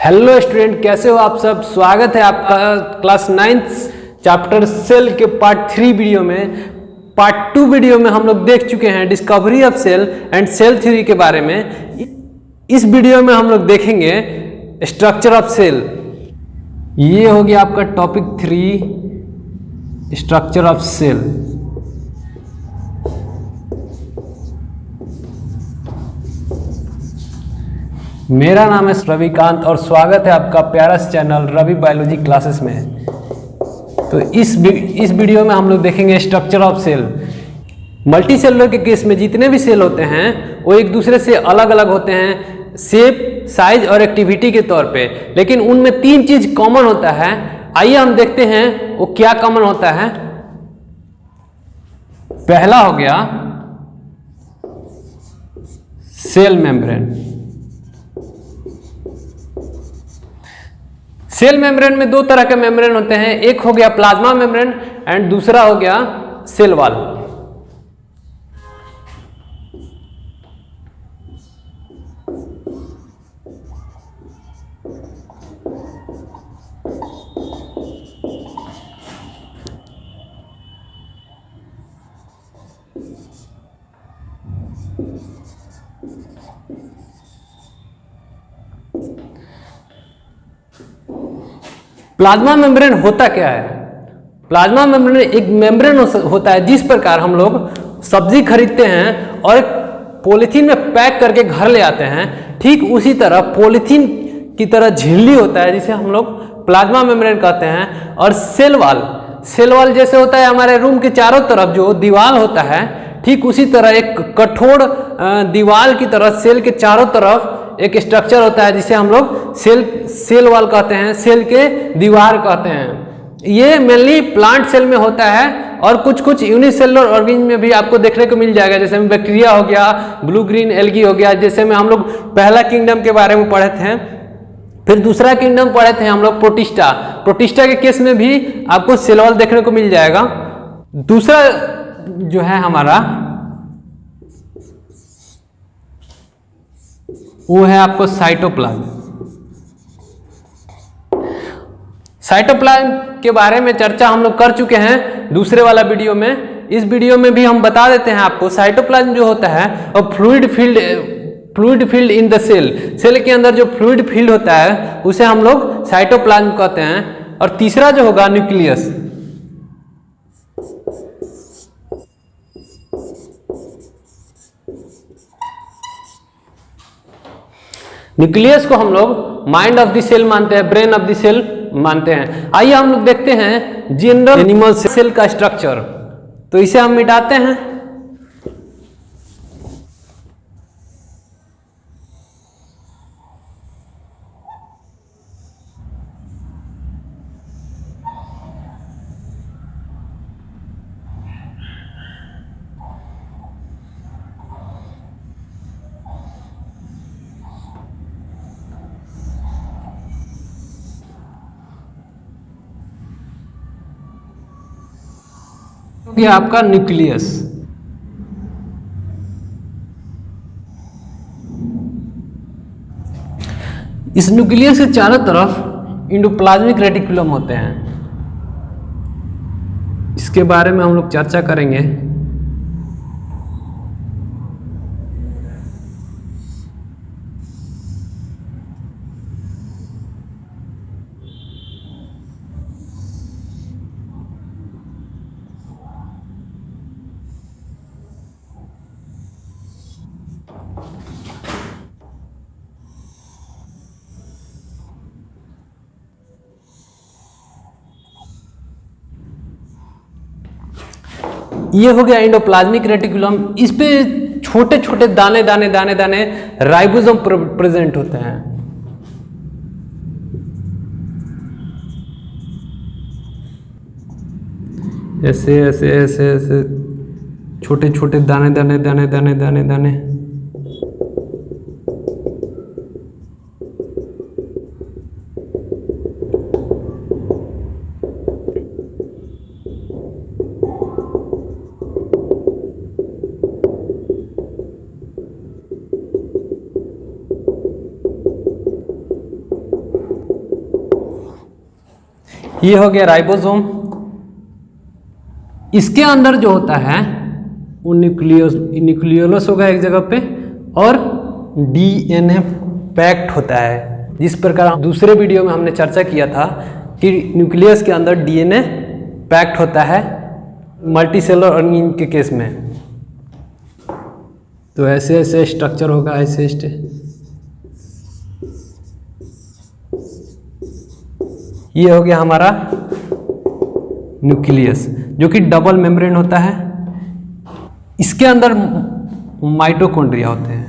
Hello student, कैसे हो आप सब। स्वागत है आपका क्लास 9th चैप्टर सेल के पार्ट 3 वीडियो में। पार्ट 2 वीडियो में हम लोग देख चुके हैं discovery of cell and cell theory के बारे में। इस वीडियो में हम लोग देखेंगे स्ट्रक्चर ऑफ सेल। ये हो गया आपका टॉपिक 3, स्ट्रक्चर ऑफ सेल। मेरा नाम है रविकांत और स्वागत है आपका प्यारा चैनल रवि बायोलॉजी क्लासेस में। तो इस वीडियो में हम लोग देखेंगे structure of cell. Multi cellular के केस में जितने भी सेल होते हैं वो एक दूसरे से अलग अलग होते हैं शेप, साइज और एक्टिविटी के तौर पे, लेकिन उनमें 3 चीज कॉमन होता है। आइए हम देखते हैं वो क्या कॉमन होता है। पहला हो गया सेल मेम्ब्रेन। सेल मेम्ब्रेन में 2 तरह के मेम्ब्रेन होते हैं, एक हो गया प्लाज्मा मेम्ब्रेन एंड दूसरा हो गया सेल वॉल। प्लाज्मा मेम्ब्रेन होता क्या है? प्लाज्मा मेम्ब्रेन एक मेम्ब्रेन होता है जिस प्रकार हम लोग सब्जी खरीदते हैं और एक पॉलीथीन में पैक करके घर ले आते हैं, ठीक उसी तरह पॉलीथीन की तरह झिल्ली होता है जिसे हम लोग प्लाज्मा मेम्ब्रेन कहते हैं। और सेल वॉल जैसे होता है हमारे रूम के चारों तरफ जो दीवार होता है, ठीक उसी तरह एक कठोर दीवार की तरह सेल के चारों तरफ एक स्ट्रक्चर होता है जिसे हम लोग सेल वॉल कहते हैं, सेल के दीवार कहते हैं। ये मेनली प्लांट सेल में होता है और कुछ यूनिसेलुलर ऑर्गेनिज्म में भी आपको देखने को मिल जाएगा, जैसे में बैक्टीरिया हो गया, ब्लू ग्रीन एल्गी हो गया, जैसे में हम लोग पहला किंगडम के बारे में पढ़े थे। फिर दूसरा किंगडम पढ़े थे हम लोग प्रोटिस्टा के केस में भी आपको सेल वॉल देखने को मिल जाएगा। दूसरा जो है हमारा वो है आपको साइटोप्लाज्म। साइटोप्लाज्म के बारे में चर्चा हम लोग कर चुके हैं दूसरे वाला वीडियो में। इस वीडियो में भी हम बता देते हैं आपको। साइटोप्लाज्म जो होता है और fluid filled in the cell के अंदर जो फ्लूइड फील्ड होता है उसे हम लोग साइटोप्लाज्म कहते हैं। और तीसरा जो होगा न्यूक्लियस। न्यूक्लियस को हम लोग माइंड ऑफ द सेल मानते हैं, ब्रेन ऑफ द सेल मानते हैं। आइए हम लोग देखते हैं जनरल एनिमल सेल का स्ट्रक्चर। तो इसे हम मिटाते हैं। ये आपका न्यूक्लियस। इस न्यूक्लियस के चारों तरफ एंडोप्लाज्मिक रेटिकुलम होते हैं। इसके बारे में हम लोग चर्चा करेंगे। ये हो गया एंडोप्लाज्मिक रेटिकुलम। इस पे छोटे छोटे दाने राइबोसोम प्रेजेंट होते हैं। ऐसे छोटे छोटे दाने। ये हो गया राइबोसोम। इसके अंदर जो होता है वो न्यूक्लियोलस होगा एक जगह पे, और डीएनए पैक्ड होता है। जिस प्रकार दूसरे वीडियो में हमने चर्चा किया था कि न्यूक्लियस के अंदर डीएनए पैक्ड होता है मल्टीसेलुलर ऑर्गेनिज्म के केस में। तो ऐसे ऐसे स्ट्रक्चर होगा, ऐसे ये हो गया हमारा न्यूक्लियस, जो कि डबल मेम्ब्रेन होता है। इसके अंदर माइटोकॉन्ड्रिया होते हैं।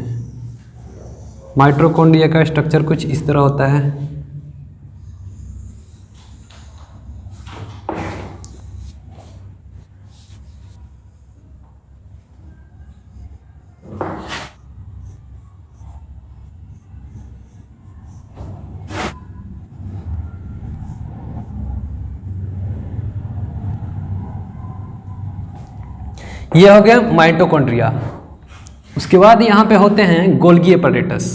माइटोकॉन्ड्रिया का स्ट्रक्चर कुछ इस तरह होता है। ये हो गया माइटोकॉन्ड्रिया। उसके बाद यहाँ पे होते हैं गोल्गी एपैरेटस।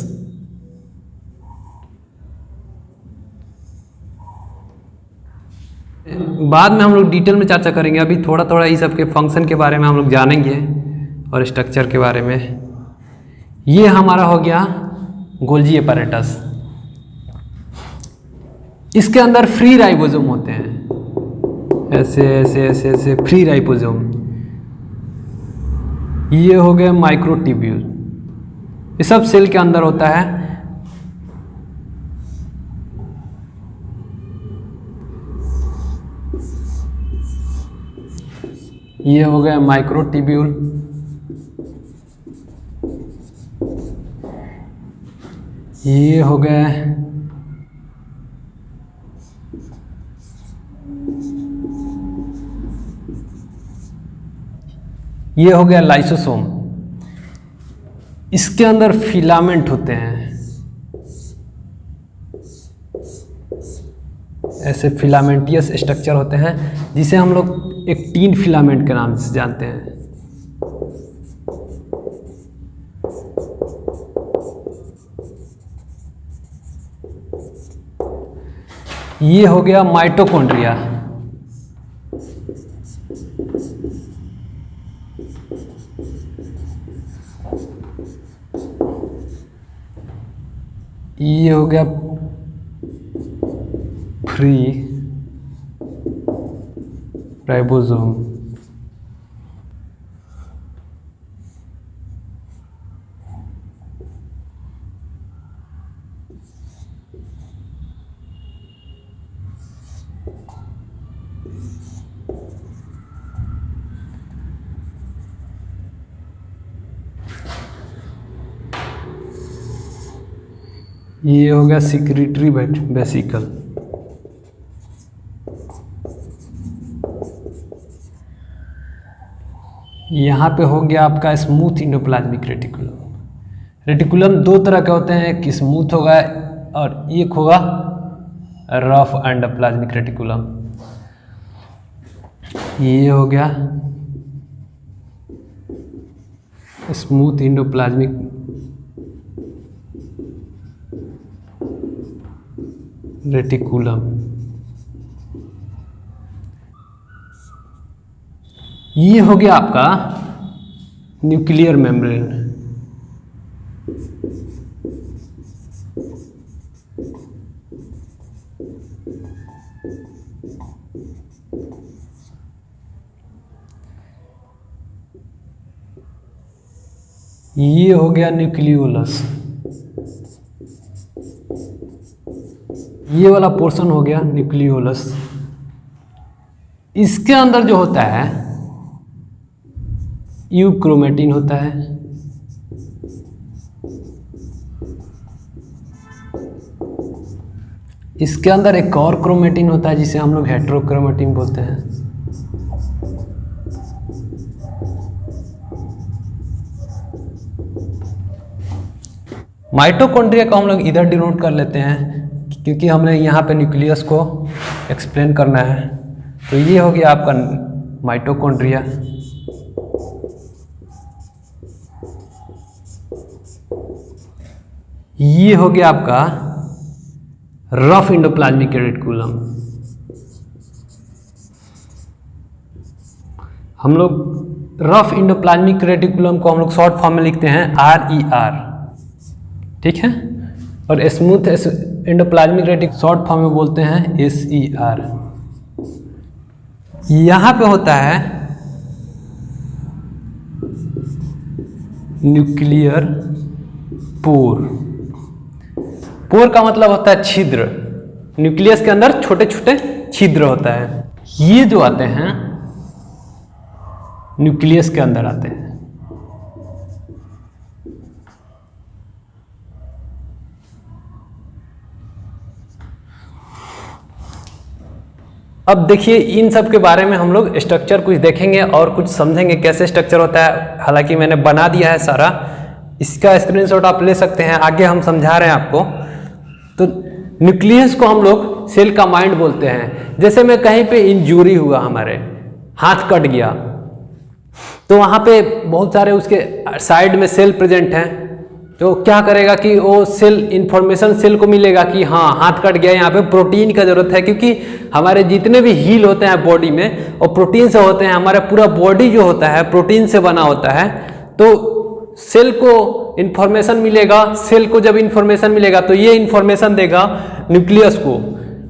बाद में हम लोग डिटेल में चर्चा करेंगे, अभी थोड़ा थोड़ा इस सब के फंक्शन के बारे में हम लोग जानेंगे और स्ट्रक्चर के बारे में। ये हमारा हो गया गोल्गी एपैरेटस। इसके अंदर फ्री राइबोसोम होते हैं, ऐसे ऐसे ऐसे ऐसे फ्री राइबोसोम। ये हो गया माइक्रोट्यूब्यूल। ये सब सेल के अंदर होता है। ये हो गया माइक्रोट्यूब्यूल। ये हो गया लाइसोसोम। इसके अंदर फिलामेंट होते हैं, ऐसे फिलामेंटियस स्ट्रक्चर होते हैं, जिसे हम लोग एक्टिन फिलामेंट के नाम से जानते हैं। ये हो गया माइटोकॉन्ड्रिया। ये हो गया फ्री राइबोसोम। ये हो गया सिक्रीटरी वेसिकल। यहाँ पे हो गया आपका स्मूथ इंडोप्लाज्मिक रेटिकुलम। रेटिकुलम दो तरह के होते हैं, एक स्मूथ होगा और एक होगा रफ एंडोप्लाज्मिक रेटिकुलम। ये हो गया स्मूथ इंडोप्लाज्मिक रेटिकुलम। ये हो गया आपका न्यूक्लियर मेम्ब्रेन। ये हो गया न्यूक्लियोलस। ये वाला पोर्शन हो गया न्यूक्लियोलस। इसके अंदर जो होता है यूक्रोमेटिन होता है। इसके अंदर एक और क्रोमेटिन होता है जिसे हम लोग हेट्रोक्रोमेटिन बोलते हैं। माइटोकॉन्ड्रिया को हम लोग इधर डिनोट कर लेते हैं क्योंकि हमने यहाँ पे न्यूक्लियस को एक्सप्लेन करना है। तो ये हो गया आपका माइटोकॉन्ड्रिया। ये हो गया आपका रफ इंडोप्लाज्मिक रेटिकुलम। हम लोग रफ इंडोप्लाज्मिक रेटिकुलम को हम लोग शॉर्ट फॉर्म में लिखते हैं RER, ठीक है, और smooth endoplasmic reticulum short form में बोलते हैं SER। यहाँ पे होता है न्यूक्लियर पोर। पोर का मतलब होता है छिद्र, न्यूक्लियस के अंदर छोटे छोटे छिद्र होता है। ये जो आते हैं न्यूक्लियस के अंदर आते हैं। अब देखिए इन सब के बारे में हम लोग स्ट्रक्चर कुछ देखेंगे और कुछ समझेंगे कैसे स्ट्रक्चर होता है। हालांकि मैंने बना दिया है सारा, इसका स्क्रीनशॉट आप ले सकते हैं, आगे हम समझा रहे हैं आपको। तो न्यूक्लियस को हम लोग सेल का माइंड बोलते हैं। जैसे में कहीं पे इंजरी हुआ, हमारे हाथ कट गया, तो वहाँ पे बहुत सारे उसके साइड में सेल प्रेजेंट हैं, तो क्या करेगा कि वो सेल इंफॉर्मेशन सेल को मिलेगा कि हाँ हाथ कट गया, यहाँ पे प्रोटीन का जरूरत है, क्योंकि हमारे जितने भी हील होते हैं बॉडी में वो प्रोटीन से होते हैं। हमारा पूरा बॉडी जो होता है प्रोटीन से बना होता है। तो सेल को इंफॉर्मेशन मिलेगा, सेल को जब इंफॉर्मेशन मिलेगा तो ये इंफॉर्मेशन देगा न्यूक्लियस को।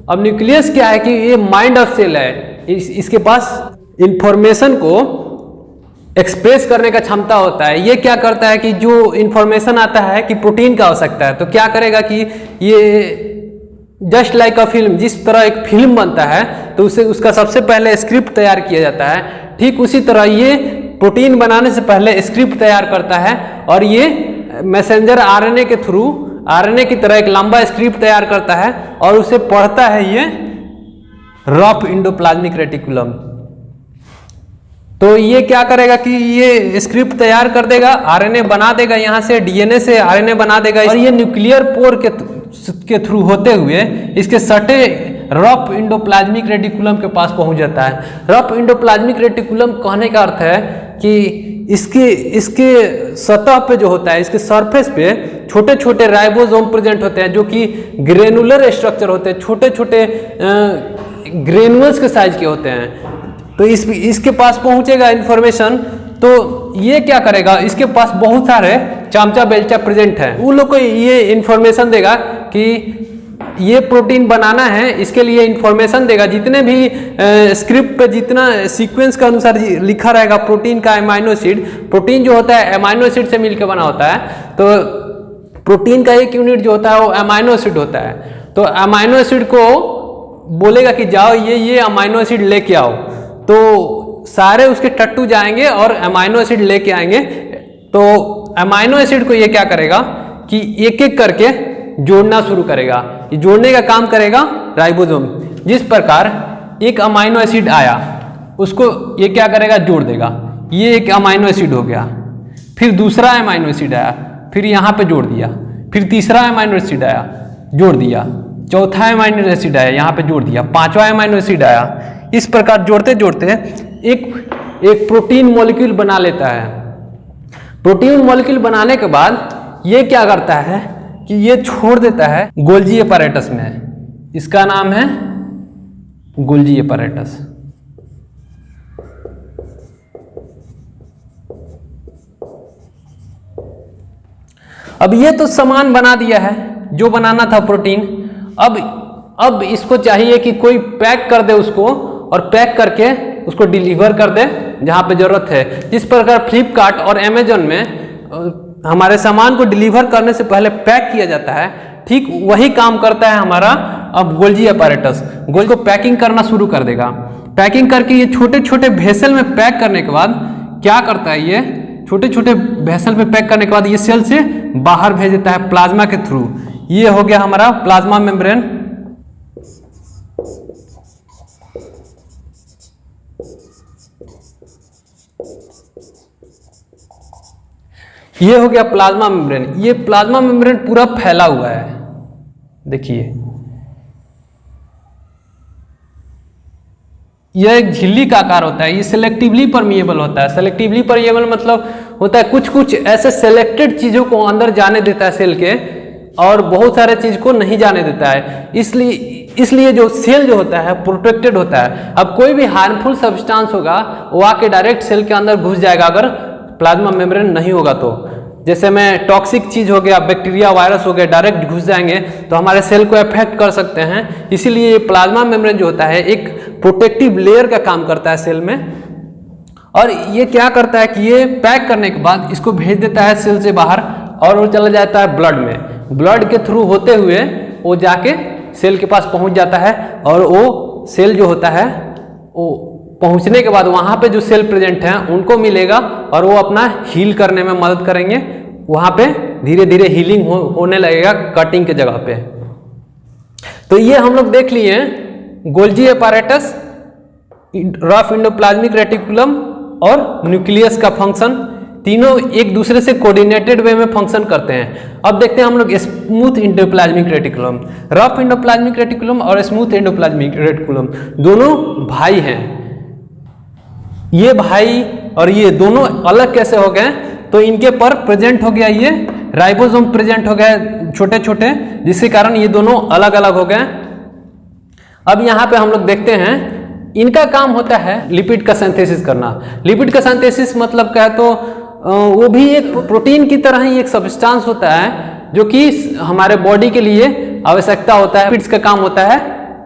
अब न्यूक्लियस क्या है कि ये माइंड ऑफ सेल है, इसके पास इंफॉर्मेशन को एक्सप्रेस करने का क्षमता होता है। ये क्या करता है कि जो इंफॉर्मेशन आता है कि प्रोटीन का आवश्यकता है, तो क्या करेगा कि ये जस्ट लाइक अ फिल्म, जिस तरह एक फिल्म बनता है तो उसे उसका सबसे पहले स्क्रिप्ट तैयार किया जाता है, ठीक उसी तरह ये प्रोटीन बनाने से पहले स्क्रिप्ट तैयार करता है और ये मैसेंजर आरएनए के थ्रू आरएनए की तरह एक लंबा स्क्रिप्ट तैयार करता है और उसे पढ़ता है ये रफ इंडोप्लाज्मिक रेटिकुलम। तो ये क्या करेगा कि ये स्क्रिप्ट तैयार कर देगा, आरएनए बना देगा, यहाँ से डीएनए से आरएनए बना देगा और ये न्यूक्लियर पोर के थ्रू होते हुए इसके सटे रफ इंडोप्लाज्मिक रेटिकुलम के पास पहुंच जाता है। रफ इंडोप्लाज्मिक रेटिकुलम कहने का अर्थ है कि इसके सतह पे जो होता है, इसके सरफेस पे छोटे छोटे राइबोसोम प्रेजेंट होते हैं, जो कि ग्रेनुलर स्ट्रक्चर होते हैं, छोटे छोटे ग्रेनुअल्स के साइज के होते हैं। तो इसके पास पहुंचेगा इंफॉर्मेशन, तो ये क्या करेगा, इसके पास बहुत सारे चामचा बेलचा प्रेजेंट है, उन लोग को ये इंफॉर्मेशन देगा कि ये प्रोटीन बनाना है, इसके लिए इंफॉर्मेशन देगा। जितने भी स्क्रिप्ट पे जितना सीक्वेंस के अनुसार लिखा रहेगा प्रोटीन का अमाइनो एसिड, प्रोटीन जो होता है अमाइनो एसिड से मिलकर बना होता है, तो प्रोटीन का एक यूनिट जो होता है वो अमाइनो एसिड होता है। तो अमाइनो एसिड को बोलेगा कि जाओ ये अमाइनो एसिड लेके आओ, तो सारे उसके टट्टू जाएंगे और अमाइनो एसिड लेके आएंगे। तो अमाइनो एसिड को ये क्या करेगा कि एक एक करके जोड़ना शुरू करेगा, ये जोड़ने का काम करेगा राइबोसोम। जिस प्रकार एक अमाइनो एसिड आया उसको ये क्या करेगा, जोड़ देगा, ये एक अमाइनो एसिड हो गया, फिर दूसरा अमाइनो एसिड आया, फिर यहाँ पे जोड़ दिया, फिर तीसरा अमाइनो एसिड आया, जोड़ दिया, चौथा अमाइनो एसिड आया, यहाँ पे जोड़ दिया, पांचवा अमाइनो एसिड आया। इस प्रकार जोड़ते जोड़ते एक प्रोटीन मॉलिक्यूल बना लेता है। प्रोटीन मॉलिक्यूल बनाने के बाद ये क्या करता है कि ये छोड़ देता है गोल्जी अपैरेटस में, इसका नाम है गोल्जी अपैरेटस। अब ये तो सामान बना दिया है जो बनाना था प्रोटीन। अब इसको चाहिए कि कोई पैक कर दे उसको, और पैक करके उसको डिलीवर कर दे जहाँ पे जरूरत है। जिस प्रकार फ्लिपकार्ट और अमेजोन में हमारे सामान को डिलीवर करने से पहले पैक किया जाता है, ठीक वही काम करता है हमारा अब गोल्जी अपैरेटस। गोल्जी को पैकिंग करना शुरू कर देगा। पैकिंग करके ये छोटे छोटे वेसल में पैक करने के बाद क्या करता है, ये छोटे छोटे वेसल में पैक करने के बाद ये सेल से बाहर भेज देता है प्लाज्मा के थ्रू। ये हो गया हमारा प्लाज्मा मेम्ब्रेन। ये हो गया प्लाज्मा मेम्ब्रेन। ये प्लाज्मा मेम्ब्रेन पूरा फैला हुआ है, देखिए यह एक झिल्ली का आकार होता है। ये सेलेक्टिवली परमिएबल होता है। सेलेक्टिवली परमिएबल मतलब होता है कुछ कुछ ऐसे सेलेक्टेड चीजों को अंदर जाने देता है सेल के, और बहुत सारे चीज को नहीं जाने देता है। इसलिए जो सेल जो होता है प्रोटेक्टेड होता है। अब कोई भी हार्मफुल सब्सटेंस होगा वो आके डायरेक्ट सेल के अंदर घुस जाएगा अगर प्लाज्मा मेम्ब्रेन नहीं होगा तो। जैसे में टॉक्सिक चीज हो गया, बैक्टीरिया वायरस हो गया, डायरेक्ट घुस जाएंगे तो हमारे सेल को अफेक्ट कर सकते हैं। इसीलिए प्लाज्मा मेम्ब्रेन जो होता है एक प्रोटेक्टिव लेयर का काम करता है सेल में। और ये क्या करता है कि ये पैक करने के बाद इसको भेज देता है सेल से बाहर और वो चला जाता है ब्लड में। ब्लड के थ्रू होते हुए वो जाके सेल के पास पहुंच जाता है और वो सेल जो होता है वो पहुंचने के बाद वहां पे जो सेल प्रेजेंट हैं उनको मिलेगा और वो अपना हील करने में मदद करेंगे। वहां पे धीरे धीरे हीलिंग होने लगेगा कटिंग के जगह पे। तो ये हम लोग देख लिए Golgi apparatus, rough endoplasmic reticulum और न्यूक्लियस का फंक्शन, तीनों एक दूसरे से कोऑर्डिनेटेड वे में फंक्शन करते हैं। अब देखते हैं हम लोग smooth endoplasmic reticulum. Rough endoplasmic reticulum और स्मूथ एंडोप्लाज्मिक रेटिकुलम दोनों भाई हैं। ये भाई और ये दोनों अलग कैसे हो गए? तो इनके पर प्रेजेंट हो गया ये राइबोसोम प्रेजेंट हो गए छोटे छोटे, जिसके कारण ये दोनों अलग अलग हो गए। अब यहाँ पे हम लोग देखते हैं इनका काम होता है लिपिड का सिंथेसिस करना। लिपिड का सिंथेसिस मतलब क्या है? तो वो भी एक प्रोटीन की तरह ही एक सब्सटेंस होता है जो कि हमारे बॉडी के लिए आवश्यकता होता है। लिपिड्स का काम होता है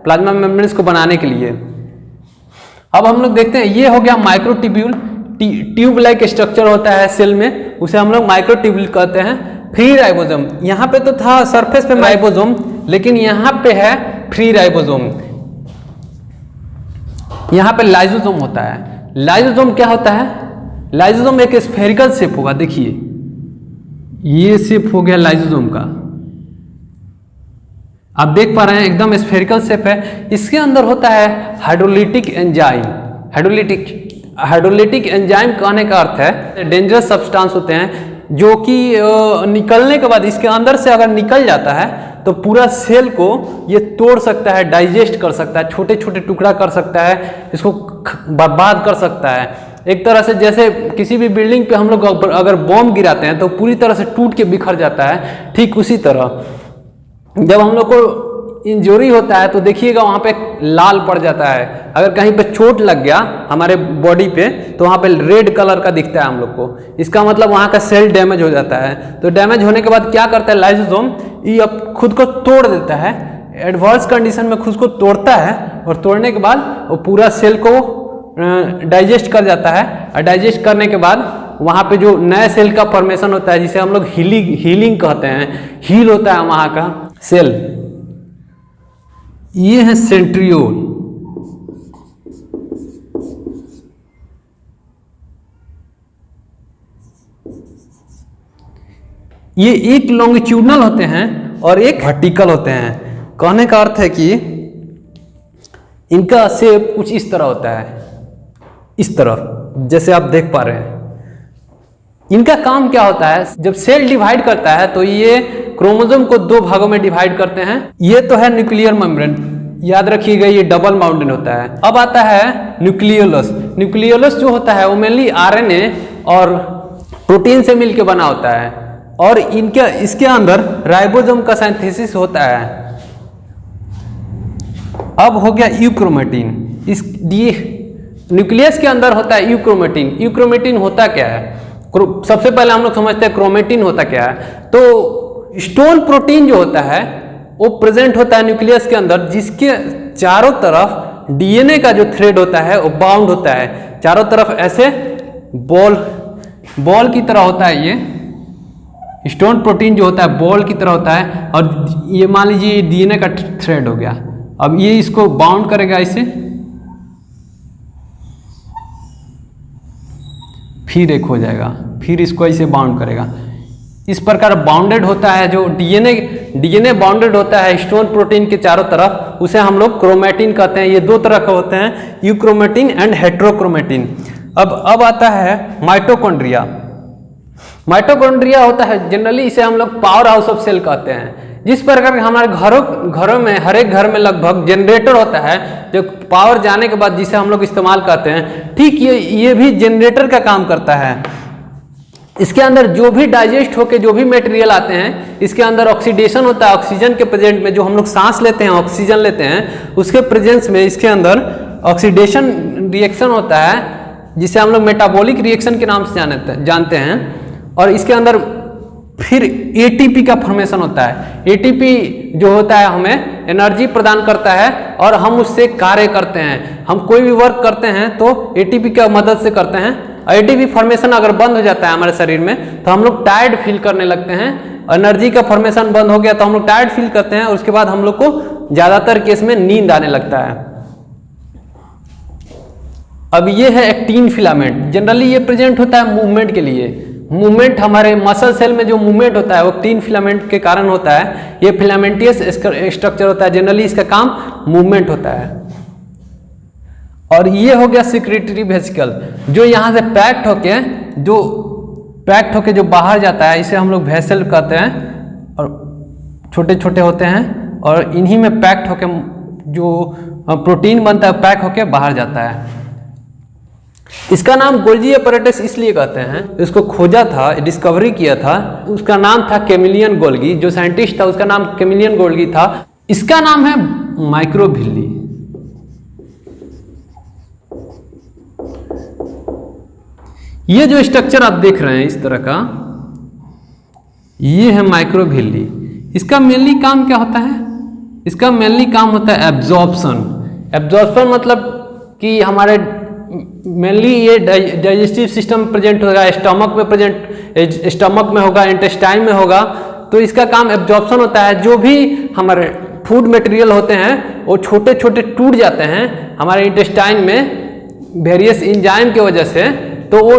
प्लाज्मा मेम्ब्रेन्स को बनाने के लिए। अब हम लोग देखते हैं ये हो गया माइक्रोट्यूब्यूल, ट्यूब लाइक स्ट्रक्चर होता है सेल में, उसे हम लोग माइक्रोट्यूब्यूल कहते हैं। फ्री राइबोसोम, यहाँ पे तो था सरफेस पे राइबोसोम, लेकिन यहाँ पे है फ्री राइबोसोम। यहाँ पे लाइसोसोम होता है। लाइसोसोम क्या होता है? लाइसोसोम एक स्फेरिकल शेप होगा, देखिए ये शेप हो गया लाइसोसोम का, आप देख पा रहे हैं एकदम स्फेरिकल शेप है। इसके अंदर होता है हाइड्रोलिटिक एंजाइम। हाइड्रोलिटिक एंजाइम कहने का अर्थ है डेंजरस सब्सटेंस होते हैं जो कि निकलने के बाद इसके अंदर से अगर निकल जाता है तो पूरा सेल को ये तोड़ सकता है, डाइजेस्ट कर सकता है, छोटे छोटे टुकड़ा कर सकता है, इसको बर्बाद कर सकता है। एक तरह से जैसे किसी भी बिल्डिंग पे हम लोग अगर बॉम्ब गिराते हैं तो पूरी तरह से टूट के बिखर जाता है, ठीक उसी तरह जब हम लोग को इंजरी होता है तो देखिएगा वहाँ पे लाल पड़ जाता है। अगर कहीं पे चोट लग गया हमारे बॉडी पे तो वहाँ पे रेड कलर का दिखता है हम लोग को, इसका मतलब वहाँ का सेल डैमेज हो जाता है। तो डैमेज होने के बाद क्या करता है लाइसोसोम, ये अब खुद को तोड़ देता है, एडवर्स कंडीशन में खुद को तोड़ता है और तोड़ने के बाद वो पूरा सेल को डाइजेस्ट कर जाता है। और डाइजेस्ट करने के बाद वहाँ पे जो नया सेल का फॉर्मेशन होता है जिसे हम लोग हीलिंग कहते हैं, हील होता है वहाँ का सेल। ये है सेंट्रियोल। ये एक लॉन्गिट्यूडनल होते हैं और एक वर्टिकल होते हैं। कहने का अर्थ है कि इनका शेप कुछ इस तरह होता है, इस तरह जैसे आप देख पा रहे हैं। इनका काम क्या होता है? जब सेल डिवाइड करता है तो ये क्रोमोसोम को दो भागों में डिवाइड करते हैं। ये तो है न्यूक्लियर मेम्ब्रेन, याद रखिएगा ये डबल बाउंडेड होता है। अब आता है न्यूक्लियोलस। न्यूक्लियोलस जो होता है वो मेनली आरएनए और प्रोटीन से मिलकर बना होता है और इसके अंदर राइबोसोम का सिंथेसिस होता है। अब हो गया यूक्रोमेटिन। न्यूक्लियस के अंदर होता है यूक्रोमेटिन। यूक्रोमेटिन होता क्या है? सबसे पहले हम लोग समझते हैं क्रोमेटिन होता क्या है। तो स्टोन प्रोटीन जो होता है वो प्रेजेंट होता है न्यूक्लियस के अंदर, जिसके चारों तरफ डीएनए का जो थ्रेड होता है वो बाउंड होता है चारों तरफ, ऐसे बॉल की तरह होता है। ये स्टोन प्रोटीन जो होता है बॉल की तरह होता है और ये मान लीजिए डीएनए का थ्रेड हो गया। अब ये इसको बाउंड करेगा इसे, फिर एक हो जाएगा, फिर इसको ऐसे बाउंड करेगा। इस प्रकार बाउंडेड होता है जो डीएनए बाउंडेड होता है स्टोन प्रोटीन के चारों तरफ, उसे हम लोग क्रोमेटिन कहते हैं। ये दो तरह के होते हैं, यूक्रोमेटिन एंड हेट्रोक्रोमेटिन। अब आता है माइटोकॉन्ड्रिया। माइटोकॉन्ड्रिया होता है जनरली इसे हम लोग पावर हाउस ऑफ सेल कहते हैं। जिस प्रकार हमारे घरों में हर एक घर में लगभग जनरेटर होता है जो पावर जाने के बाद जिसे हम लोग इस्तेमाल करते हैं, ठीक ये भी जनरेटर का काम करता है। इसके अंदर जो भी डाइजेस्ट होके जो भी मटेरियल आते हैं, इसके अंदर ऑक्सीडेशन होता है। ऑक्सीजन के प्रेजेंट में जो हम लोग सांस लेते हैं, ऑक्सीजन लेते हैं, उसके प्रेजेंस में इसके अंदर ऑक्सीडेशन रिएक्शन होता है, जिसे हम लोग मेटाबॉलिक रिएक्शन के नाम से जानते हैं। और इसके अंदर फिर एटीपी का फॉर्मेशन होता है। एटीपी जो होता है हमें एनर्जी प्रदान करता है और हम उससे कार्य करते हैं। हम कोई भी वर्क करते हैं तो एटीपी की मदद से करते हैं। एटीपी फॉर्मेशन अगर बंद हो जाता है हमारे शरीर में तो हम लोग टायर्ड फील करने लगते हैं। एनर्जी का फॉर्मेशन बंद हो गया तो हम लोग टायर्ड फील करते हैं और उसके बाद हम लोग को ज़्यादातर केस में नींद आने लगता है। अब ये है एक्टिन फिलामेंट। जनरली ये प्रेजेंट होता है मूवमेंट के लिए। मूवमेंट हमारे मसल सेल में जो मूवमेंट होता है वो एक्टिन फिलामेंट के कारण होता है। ये फिलामेंटियस स्ट्रक्चर होता है। जनरली इसका काम मूवमेंट होता है। और ये हो गया सिक्रेटरी वेसिकल, जो यहाँ से पैक्ट होके जो बाहर जाता है, इसे हम लोग वेसल कहते हैं। और छोटे छोटे होते हैं और इन्हीं में पैक्ट होके जो प्रोटीन बनता है पैक होके बाहर जाता है। इसका नाम गोल्जी एपरेटस इसलिए कहते हैं, इसको खोजा था, डिस्कवरी किया था, उसका नाम था कैमिलियन गोल्गी। जो साइंटिस्ट था उसका नाम कैमिलियन गोल्गी था। इसका नाम है माइक्रोविल्ली। ये जो स्ट्रक्चर आप देख रहे हैं इस तरह का, ये है माइक्रोविल्ली। इसका मेनली काम क्या होता है? इसका मेनली काम होता है एब्जॉर्प्शन। एब्जॉर्प्शन मतलब कि हमारे मेनली ये डाइजेस्टिव सिस्टम प्रेजेंट होगा, स्टमक में होगा, इंटेस्टाइन में होगा। तो इसका काम एब्जॉर्प्शन होता है। जो भी हमारे फूड मटेरियल होते हैं वो छोटे छोटे टूट जाते हैं हमारे इंटेस्टाइन में वेरियस एंजाइम की वजह से। तो वो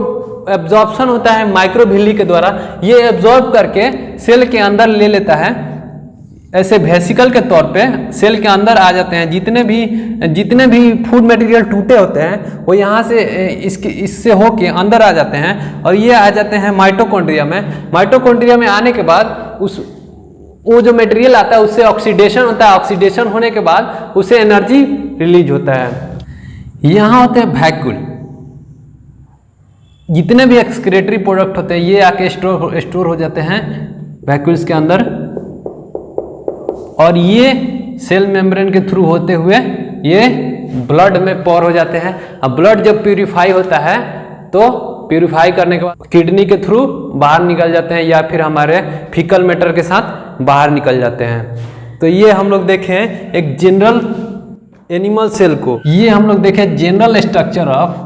एब्जॉर्प्शन होता है माइक्रोविल्ली के द्वारा। ये एब्जॉर्ब करके सेल के अंदर ले लेता है। ऐसे वेसिकल के तौर पे सेल के अंदर आ जाते हैं। जितने भी फूड मटेरियल टूटे होते हैं वो यहाँ से इससे होके अंदर आ जाते हैं और ये आ जाते हैं माइटोकॉन्ड्रिया में। माइटोकॉन्ड्रिया में आने के बाद वो जो मटेरियल आता है उससे ऑक्सीडेशन होता है। ऑक्सीडेशन होने के बाद उससे एनर्जी रिलीज होता है। यहाँ होते हैं वैक्यूल। जितने भी एक्सक्रीटरी प्रोडक्ट होते हैं ये आके स्टोर हो जाते हैं वैक्यूल्स के अंदर। और ये सेल मेम्ब्रेन के थ्रू होते हुए ये ब्लड में पॉर हो जाते हैं। अब ब्लड जब प्यूरिफाई होता है तो प्यूरिफाई करने के बाद किडनी के थ्रू बाहर निकल जाते हैं या फिर हमारे फीकल मैटर के साथ बाहर निकल जाते हैं। तो ये हम लोग देखें एक जनरल एनिमल सेल को। ये हम लोग देखें general structure of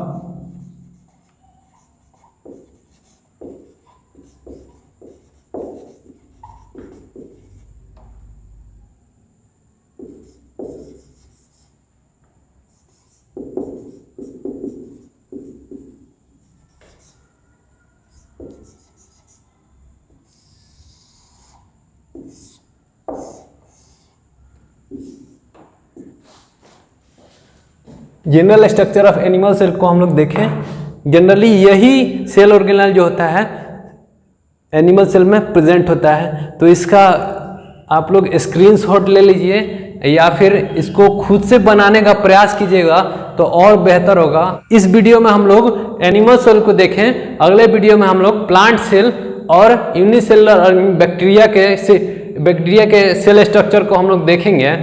general structure of animal cell को हम लोग देखें। जनरली यही सेल ऑर्गेनल जो होता है एनिमल सेल में प्रेजेंट होता है। तो इसका आप लोग स्क्रीनशॉट ले लीजिए या फिर इसको खुद से बनाने का प्रयास कीजिएगा तो और बेहतर होगा। इस वीडियो में हम लोग एनिमल सेल को देखें। अगले वीडियो में हम लोग प्लांट सेल और यूनिसेलुलर और बैक्टीरिया के सेल स्ट्रक्चर को हम लोग देखेंगे।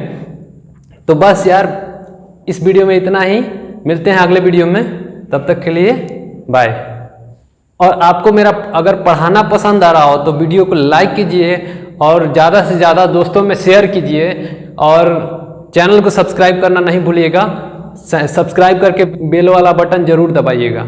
तो बस यार इस वीडियो में इतना ही। मिलते हैं अगले वीडियो में, तब तक के लिए बाय। और आपको मेरा अगर पढ़ाना पसंद आ रहा हो तो वीडियो को लाइक कीजिए और ज़्यादा से ज़्यादा दोस्तों में शेयर कीजिए और चैनल को सब्सक्राइब करना नहीं भूलिएगा। सब्सक्राइब करके बेल वाला बटन जरूर दबाइएगा।